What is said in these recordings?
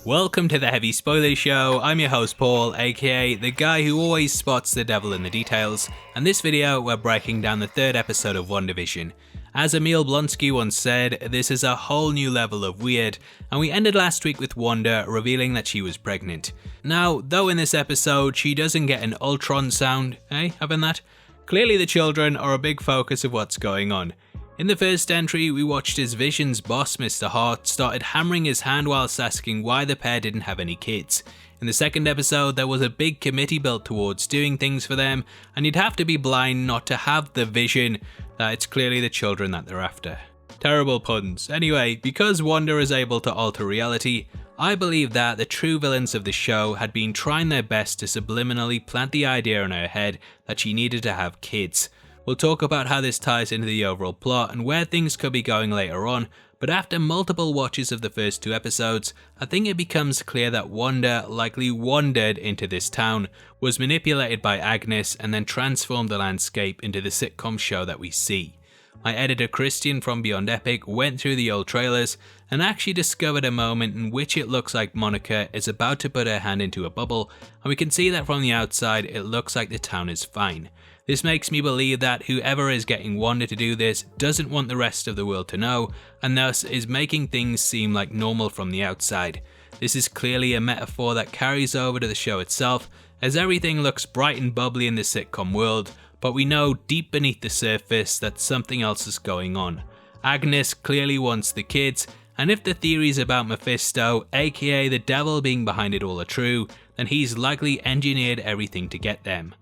Welcome to the Heavy Spoilers Show. I'm your host Paul, aka the guy who always spots the devil in the details, and this video we're breaking down the third episode of Wandavision. As Emil Blonsky once said, this is a whole new level of weird, and we ended last week with Wanda revealing that she was pregnant. Now, though in this episode she doesn't get an Ultron sound, having that? Clearly the children are a big focus of what's going on. In the first entry, we watched as Vision's boss, Mr. Hart, started hammering his hand whilst asking why the pair didn't have any kids. In the second episode, there was a big committee built towards doing things for them, and you'd have to be blind not to have the vision that it's clearly the children that they're after. Terrible puns. Anyway, because Wanda is able to alter reality, I believe that the true villains of the show had been trying their best to subliminally plant the idea in her head that she needed to have kids. We'll talk about how this ties into the overall plot and where things could be going later on, but after multiple watches of the first two episodes, I think it becomes clear that Wanda likely wandered into this town, was manipulated by Agnes, and then transformed the landscape into the sitcom show that we see. My editor Christian from Beyond Epic went through the old trailers and actually discovered a moment in which it looks like Monica is about to put her hand into a bubble, and we can see that from the outside it looks like the town is fine. This makes me believe that whoever is getting Wanda to do this doesn't want the rest of the world to know, and thus is making things seem like normal from the outside. This is clearly a metaphor that carries over to the show itself, as everything looks bright and bubbly in the sitcom world, but we know deep beneath the surface that something else is going on. Agnes clearly wants the kids, and if the theories about Mephisto, aka the devil being behind it all, are true, then he's likely engineered everything to get them.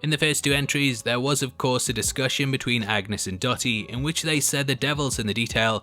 In the first two entries, there was of course a discussion between Agnes and Dottie in which they said the devil's in the detail,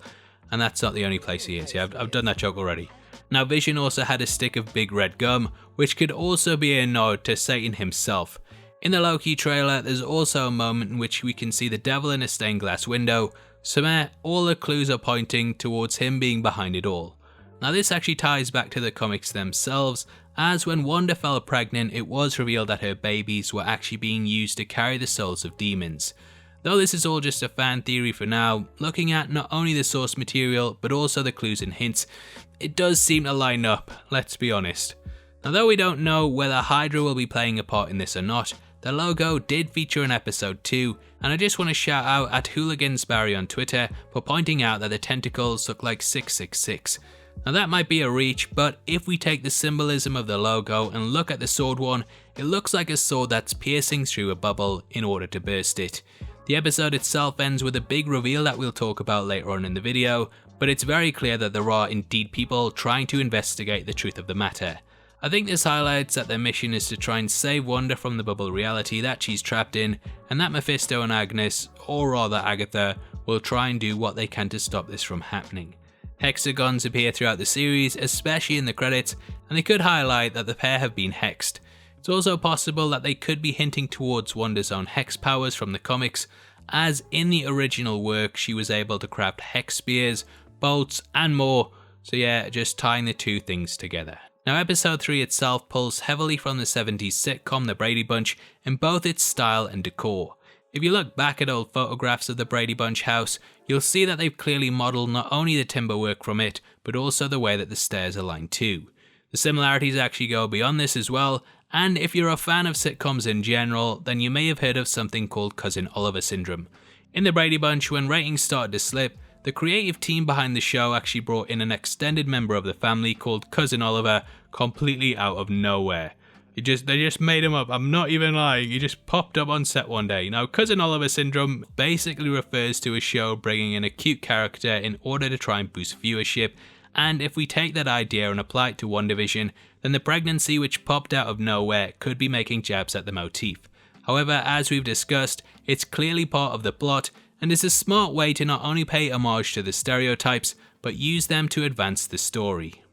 and that's not the only place he is. I've done that joke already. Now Vision also had a stick of big red gum, which could also be a nod to Satan himself. In the Loki trailer, there's also a moment in which we can see the devil in a stained glass window, so all the clues are pointing towards him being behind it all. Now this actually ties back to the comics themselves, as when Wanda fell pregnant, it was revealed that her babies were actually being used to carry the souls of demons. Though this is all just a fan theory for now, looking at not only the source material but also the clues and hints, it does seem to line up, let's be honest. Now though we don't know whether Hydra will be playing a part in this or not, the logo did feature in episode 2, and I just want to shout out at Hooligans Barry on Twitter for pointing out that the tentacles look like 666. Now that might be a reach, but if we take the symbolism of the logo and look at the sword one, it looks like a sword that's piercing through a bubble in order to burst it. The episode itself ends with a big reveal that we'll talk about later on in the video, but it's very clear that there are indeed people trying to investigate the truth of the matter. I think this highlights that their mission is to try and save Wanda from the bubble reality that she's trapped in, and that Mephisto and Agnes, or rather Agatha, will try and do what they can to stop this from happening. Hexagons appear throughout the series, especially in the credits, and they could highlight that the pair have been hexed. It's also possible that they could be hinting towards Wanda's own hex powers from the comics, as in the original work she was able to craft hex spears, bolts and more, so yeah, just tying the two things together. Now episode 3 itself pulls heavily from the 70s sitcom The Brady Bunch in both its style and decor. If you look back at old photographs of the Brady Bunch house, you'll see that they've clearly modelled not only the timber work from it, but also the way that the stairs align too. The similarities actually go beyond this as well, and if you're a fan of sitcoms in general, then you may have heard of something called Cousin Oliver syndrome. In the Brady Bunch, when ratings started to slip, the creative team behind the show actually brought in an extended member of the family called Cousin Oliver completely out of nowhere. They just made him up, I'm not even lying, he just popped up on set one day. Now Cousin Oliver syndrome basically refers to a show bringing in a cute character in order to try and boost viewership, and if we take that idea and apply it to WandaVision, then the pregnancy which popped out of nowhere could be making jabs at the motif. However, as we've discussed, it's clearly part of the plot, and is a smart way to not only pay homage to the stereotypes, but use them to advance the story.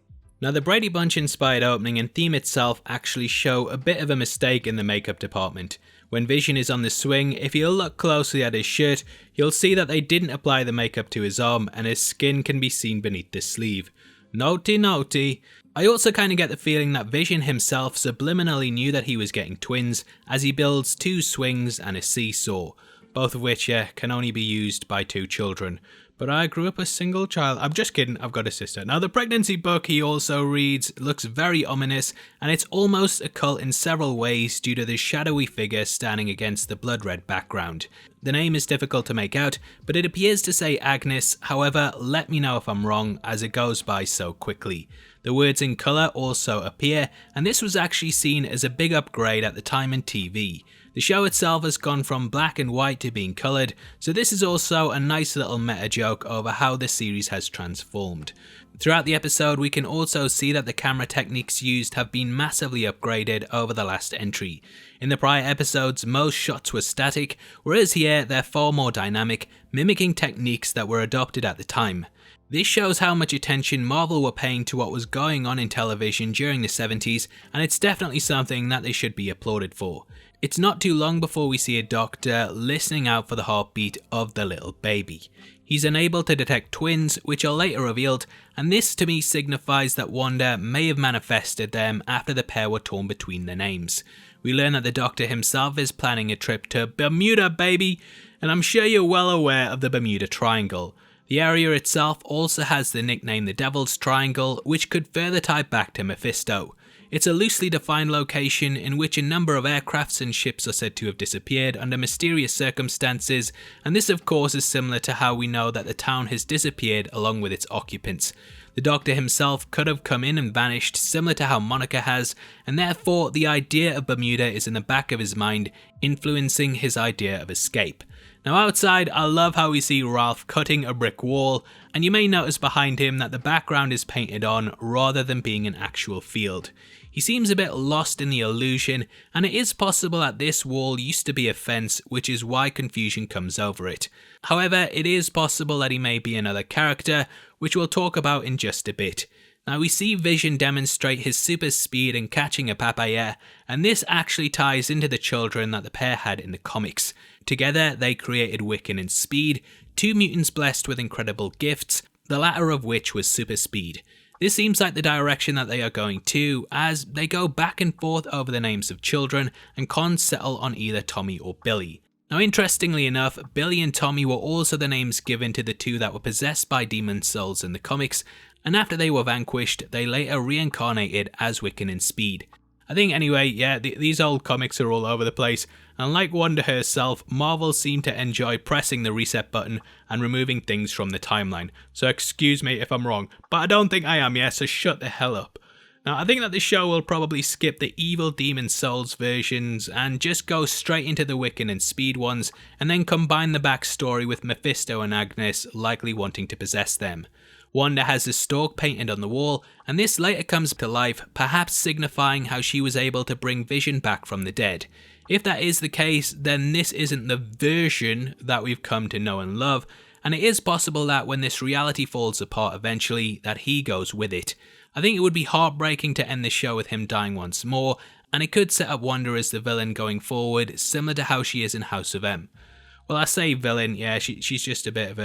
Now the Brady Bunch inspired opening and theme itself actually show a bit of a mistake in the makeup department. When Vision is on the swing, if you look closely at his shirt, you'll see that they didn't apply the makeup to his arm and his skin can be seen beneath the sleeve. Naughty naughty. I also kind of get the feeling that Vision himself subliminally knew that he was getting twins as he builds two swings and a seesaw, both of which can only be used by two children. But I grew up a single child. I'm just kidding, I've got a sister. Now, the pregnancy book he also reads looks very ominous, and it's almost occult in several ways due to the shadowy figure standing against the blood red background. The name is difficult to make out, but it appears to say Agnes. However, let me know if I'm wrong, as it goes by so quickly. The words in colour also appear, and this was actually seen as a big upgrade at the time in TV. The show itself has gone from black and white to being coloured, so this is also a nice little meta joke over how the series has transformed. Throughout the episode, we can also see that the camera techniques used have been massively upgraded over the last entry. In the prior episodes, most shots were static, whereas here they're far more dynamic, mimicking techniques that were adopted at the time. This shows how much attention Marvel were paying to what was going on in television during the 70s, and it's definitely something that they should be applauded for. It's not too long before we see a doctor listening out for the heartbeat of the little baby. He's unable to detect twins, which are later revealed, and this to me signifies that Wanda may have manifested them after the pair were torn between their names. We learn that the Doctor himself is planning a trip to Bermuda, baby, and I'm sure you're well aware of the Bermuda Triangle. The area itself also has the nickname the Devil's Triangle, which could further tie back to Mephisto. It's a loosely defined location in which a number of aircrafts and ships are said to have disappeared under mysterious circumstances, and this of course is similar to how we know that the town has disappeared along with its occupants. The Doctor himself could have come in and vanished, similar to how Monica has, and therefore the idea of Bermuda is in the back of his mind, influencing his idea of escape. Now outside, I love how we see Ralph cutting a brick wall, and you may notice behind him that the background is painted on rather than being an actual field. He seems a bit lost in the illusion, and it is possible that this wall used to be a fence, which is why confusion comes over it. However, it is possible that he may be another character, which we'll talk about in just a bit. Now we see Vision demonstrate his super speed in catching a papaya, and this actually ties into the children that the pair had in the comics. Together they created Wiccan and Speed, two mutants blessed with incredible gifts, the latter of which was super speed. This seems like the direction that they are going to, as they go back and forth over the names of children and can't settle on either Tommy or Billy. Now interestingly enough, Billy and Tommy were also the names given to the two that were possessed by demon souls in the comics, and after they were vanquished, they later reincarnated as Wiccan and Speed. I think anyway, yeah, these old comics are all over the place, and like Wanda herself, Marvel seem to enjoy pressing the reset button and removing things from the timeline. So excuse me if I'm wrong, but I don't think I am, yeah, so shut the hell up. Now I think that the show will probably skip the evil Demon Souls versions and just go straight into the Wiccan and Speed ones, and then combine the backstory with Mephisto and Agnes likely wanting to possess them. Wanda has a stork painted on the wall, and this later comes to life, perhaps signifying how she was able to bring Vision back from the dead. If that is the case, then this isn't the version that we've come to know and love, and it is possible that when this reality falls apart eventually, that he goes with it. I think it would be heartbreaking to end the show with him dying once more, and it could set up Wanda as the villain going forward, similar to how she is in House of M. Well, I say villain, yeah, she's just a bit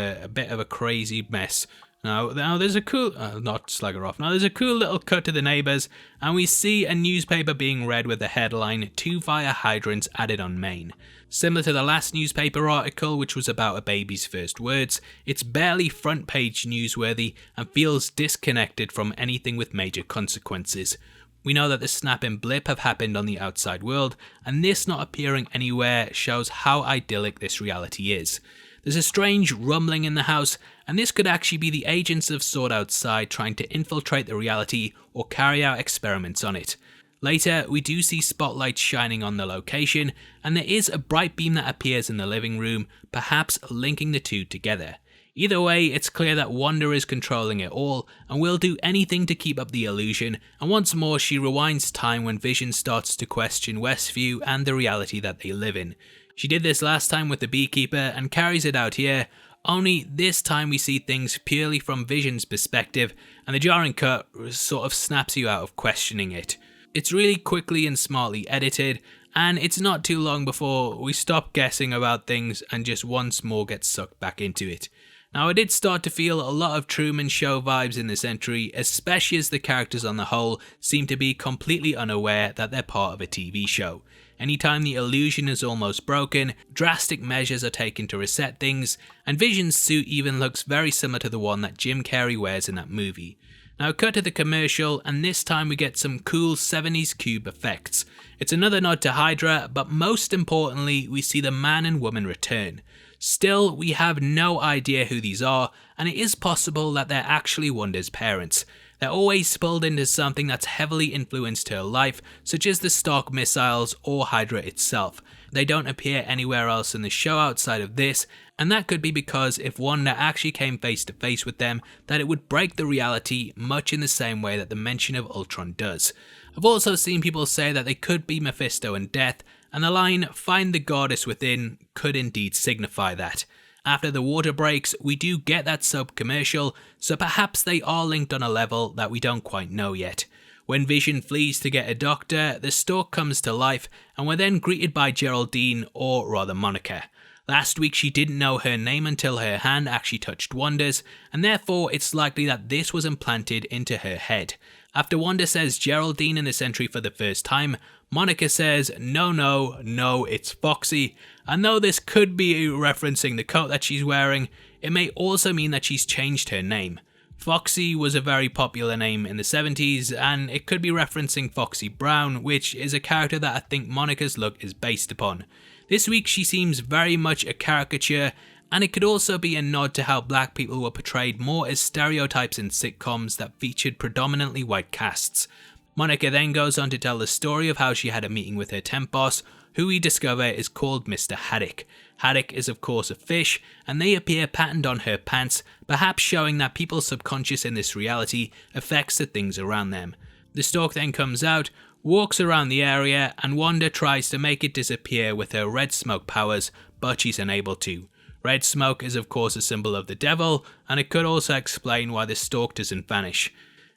of a crazy mess. Now there's a cool, not slag her off, now there's a cool little cut to the neighbours, and we see a newspaper being read with the headline, 2 fire hydrants added on Maine. Similar to the last newspaper article, which was about a baby's first words, it's barely front page newsworthy and feels disconnected from anything with major consequences. We know that the snap and blip have happened on the outside world, and this not appearing anywhere shows how idyllic this reality is. There's a strange rumbling in the house, and this could actually be the agents of S.W.O.R.D. outside trying to infiltrate the reality or carry out experiments on it. Later, we do see spotlights shining on the location, and there is a bright beam that appears in the living room, perhaps linking the two together. Either way, it's clear that Wanda is controlling it all, and will do anything to keep up the illusion, and once more she rewinds time when Vision starts to question Westview and the reality that they live in. She did this last time with the Beekeeper and carries it out here, only this time we see things purely from Vision's perspective, and the jarring cut sort of snaps you out of questioning it. It's really quickly and smartly edited, and it's not too long before we stop guessing about things and just once more get sucked back into it. Now I did start to feel a lot of Truman Show vibes in this entry, especially as the characters on the whole seem to be completely unaware that they're part of a TV show. Anytime the illusion is almost broken, drastic measures are taken to reset things, and Vision's suit even looks very similar to the one that Jim Carrey wears in that movie. Now cut to the commercial, and this time we get some cool 70s cube effects. It's another nod to Hydra, but most importantly we see the man and woman return. Still, we have no idea who these are, and it is possible that they're actually Wanda's parents. They're always pulled into something that's heavily influenced her life, such as the Stark missiles or Hydra itself. They don't appear anywhere else in the show outside of this, and that could be because if Wanda actually came face to face with them, that it would break the reality much in the same way that the mention of Ultron does. I've also seen people say that they could be Mephisto and Death, and the line "find the goddess within" could indeed signify that. After the water breaks, we do get that soap commercial, so perhaps they are linked on a level that we don't quite know yet. When Vision flees to get a doctor, the Stalk comes to life, and we're then greeted by Geraldine, or rather Monica. Last week she didn't know her name until her hand actually touched Wanda's, and therefore it's likely that this was implanted into her head. After Wanda says Geraldine in the sentry for the first time, Monica says, no, it's Foxy, and though this could be referencing the coat that she's wearing, it may also mean that she's changed her name. Foxy was a very popular name in the 70s, and it could be referencing Foxy Brown, which is a character that I think Monica's look is based upon. This week she seems very much a caricature, and it could also be a nod to how black people were portrayed more as stereotypes in sitcoms that featured predominantly white casts. Monica then goes on to tell the story of how she had a meeting with her temp boss, who we discover is called Mr. Haddock. Haddock is of course a fish, and they appear patterned on her pants, perhaps showing that people's subconscious in this reality affects the things around them. The Stalk then comes out, walks around the area, and Wanda tries to make it disappear with her red smoke powers, but she's unable to. Red smoke is of course a symbol of the devil, and it could also explain why the Stalk doesn't vanish.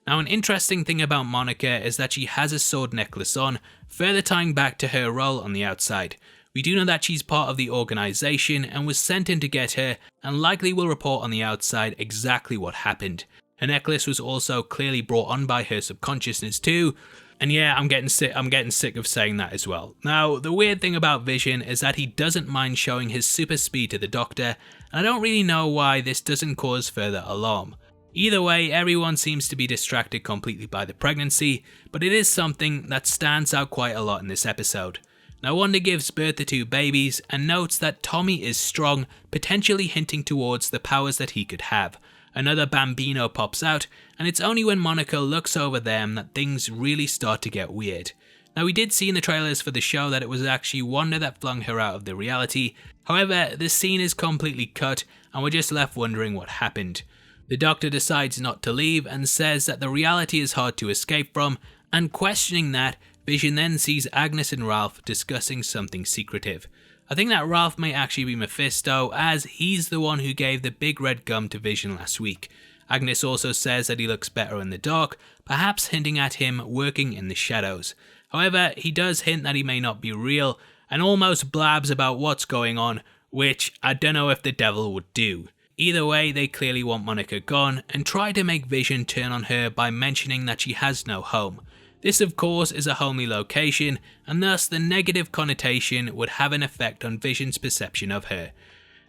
Now an interesting thing about Monica is that she has a sword necklace on, further tying back to her role on the outside. We do know that she's part of the organisation and was sent in to get her, and likely will report on the outside exactly what happened. Her necklace was also clearly brought on by her subconsciousness too, and yeah, I'm getting sick of saying that as well. Now, the weird thing about Vision is that he doesn't mind showing his super speed to the Doctor, and I don't really know why this doesn't cause further alarm. Either way, everyone seems to be distracted completely by the pregnancy, but it is something that stands out quite a lot in this episode. Now Wanda gives birth to 2 babies and notes that Tommy is strong, potentially hinting towards the powers that he could have. Another bambino pops out, and it's only when Monica looks over them that things really start to get weird. Now we did see in the trailers for the show that it was actually Wanda that flung her out of the reality, however the scene is completely cut and we're just left wondering what happened. The Doctor decides not to leave and says that the reality is hard to escape from, and questioning that, Vision then sees Agnes and Ralph discussing something secretive. I think that Ralph may actually be Mephisto, as he's the one who gave the big red gum to Vision last week. Agnes also says that he looks better in the dark, perhaps hinting at him working in the shadows. However, he does hint that he may not be real, and almost blabs about what's going on, which I don't know if the devil would do. Either way, they clearly want Monica gone, and try to make Vision turn on her by mentioning that she has no home. This of course is a homely location, and thus the negative connotation would have an effect on Vision's perception of her.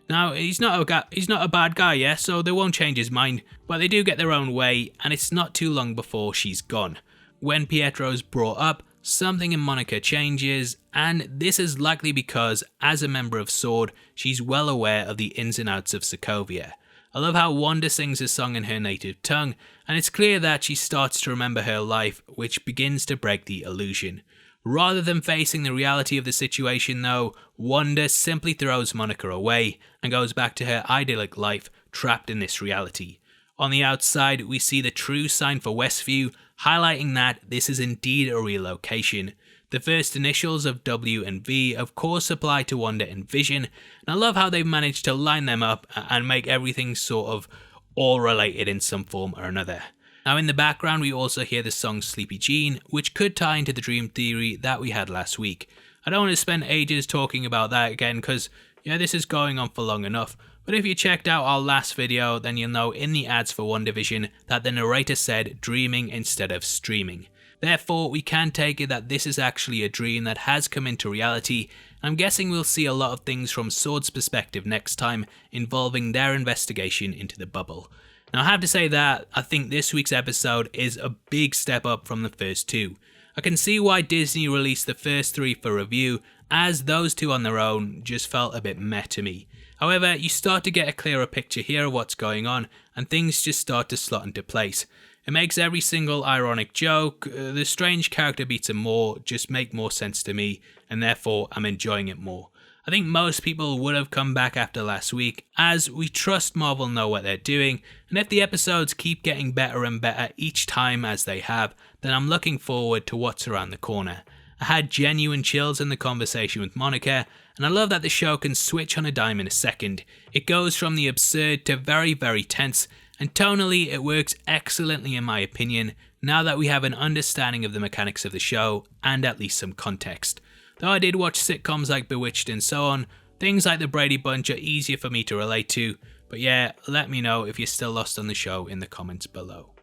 Now, he's not a bad guy, yeah, so they won't change his mind, but they do get their own way, and it's not too long before she's gone. When Pietro's brought up, something in Monica changes, and this is likely because, as a member of SWORD, she's well aware of the ins and outs of Sokovia. I love how Wanda sings a song in her native tongue, and it's clear that she starts to remember her life, which begins to break the illusion. Rather than facing the reality of the situation though, Wanda simply throws Monica away and goes back to her idyllic life, trapped in this reality. On the outside, we see the true sign for Westview, highlighting that this is indeed a real location. The first initials of W and V of course apply to Wanda and Vision, and I love how they've managed to line them up and make everything sort of all related in some form or another. Now in the background we also hear the song Sleepy Jean, which could tie into the dream theory that we had last week. I don't want to spend ages talking about that again because yeah, this is going on for long enough, but if you checked out our last video then you'll know in the ads for Wandavision that the narrator said dreaming instead of streaming. Therefore, we can take it that this is actually a dream that has come into reality. I'm guessing we'll see a lot of things from S.W.O.R.D's perspective next time, involving their investigation into the bubble. Now, I have to say that I think this week's episode is a big step up from the first two. I can see why Disney released the first three for review, as those two on their own just felt a bit meh to me. However, you start to get a clearer picture here of what's going on, and things just start to slot into place. It makes every single ironic joke, the strange character beats and more, just make more sense to me, and therefore I'm enjoying it more. I think most people would have come back after last week, as we trust Marvel know what they're doing, and if the episodes keep getting better and better each time as they have, then I'm looking forward to what's around the corner. I had genuine chills in the conversation with Monica, and I love that the show can switch on a dime in a second. It goes from the absurd to very, very tense, and tonally it works excellently in my opinion, now that we have an understanding of the mechanics of the show, and at least some context. Though I did watch sitcoms like Bewitched and so on, things like the Brady Bunch are easier for me to relate to, but yeah, let me know if you're still lost on the show in the comments below.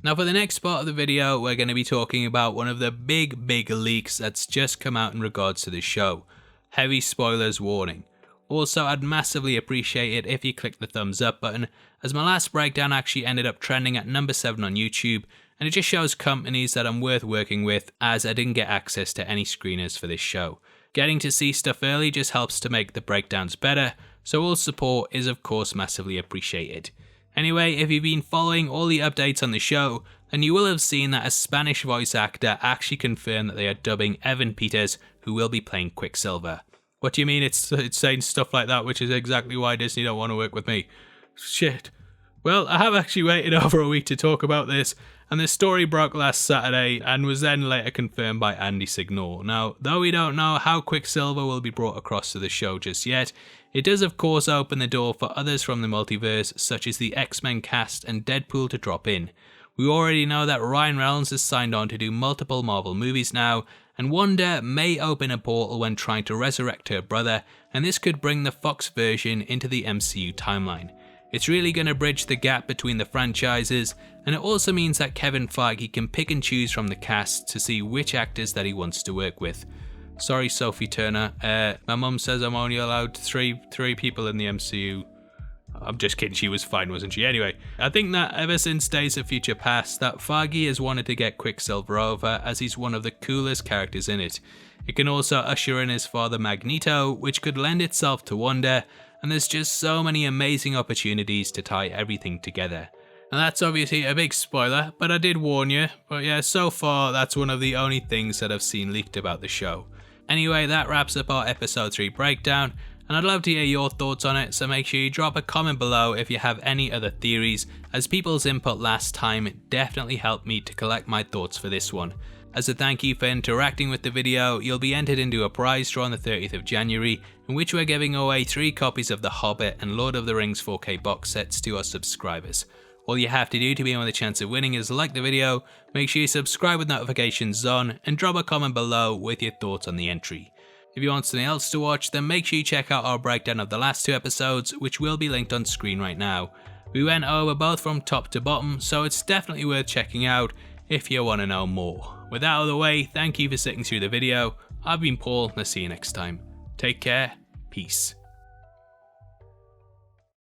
Now for the next part of the video, we're going to be talking about one of the big leaks that's just come out in regards to the show. Heavy spoilers warning. Also, I'd massively appreciate it if you click the thumbs up button, as my last breakdown actually ended up trending at number 7 on YouTube, and it just shows companies that I'm worth working with, as I didn't get access to any screeners for this show. Getting to see stuff early just helps to make the breakdowns better, so all support is of course massively appreciated. Anyway, if you've been following all the updates on the show, then you will have seen that a Spanish voice actor actually confirmed that they are dubbing Evan Peters, who will be playing Quicksilver. What do you mean it's saying stuff like that, which is exactly why Disney don't want to work with me? Shit. Well, I have actually waited over a week to talk about this, and the story broke last Saturday and was then later confirmed by Andy Signore. Now, though we don't know how Quicksilver will be brought across to the show just yet, it does of course open the door for others from the multiverse, such as the X-Men cast and Deadpool, to drop in. We already know that Ryan Reynolds has signed on to do multiple Marvel movies now, and Wanda may open a portal when trying to resurrect her brother, and this could bring the Fox version into the MCU timeline. It's really going to bridge the gap between the franchises, and it also means that Kevin Feige can pick and choose from the cast to see which actors that he wants to work with. Sorry, Sophie Turner, my mum says I'm only allowed three people in the MCU. I'm just kidding, she was fine, wasn't she? Anyway, I think that ever since Days of Future Past, that Feige has wanted to get Quicksilver over, as he's one of the coolest characters in it. It can also usher in his father Magneto, which could lend itself to Wanda, and there's just so many amazing opportunities to tie everything together. Now that's obviously a big spoiler, but I did warn you. But yeah, so far that's one of the only things that I've seen leaked about the show. Anyway, that wraps up our episode 3 breakdown, and I'd love to hear your thoughts on it, so make sure you drop a comment below if you have any other theories, as people's input last time definitely helped me to collect my thoughts for this one. As a thank you for interacting with the video, you'll be entered into a prize draw on the 30th of January, in which we're giving away 3 copies of The Hobbit and Lord of the Rings 4K box sets to our subscribers. All you have to do to be in with a chance of winning is like the video, make sure you subscribe with notifications on, and drop a comment below with your thoughts on the entry. If you want something else to watch, then make sure you check out our breakdown of the last 2 episodes, which will be linked on screen right now. We went over both from top to bottom, so it's definitely worth checking out if you want to know more. With that out of the way, thank you for sitting through the video. I've been Paul, and I'll see you next time. Take care, peace.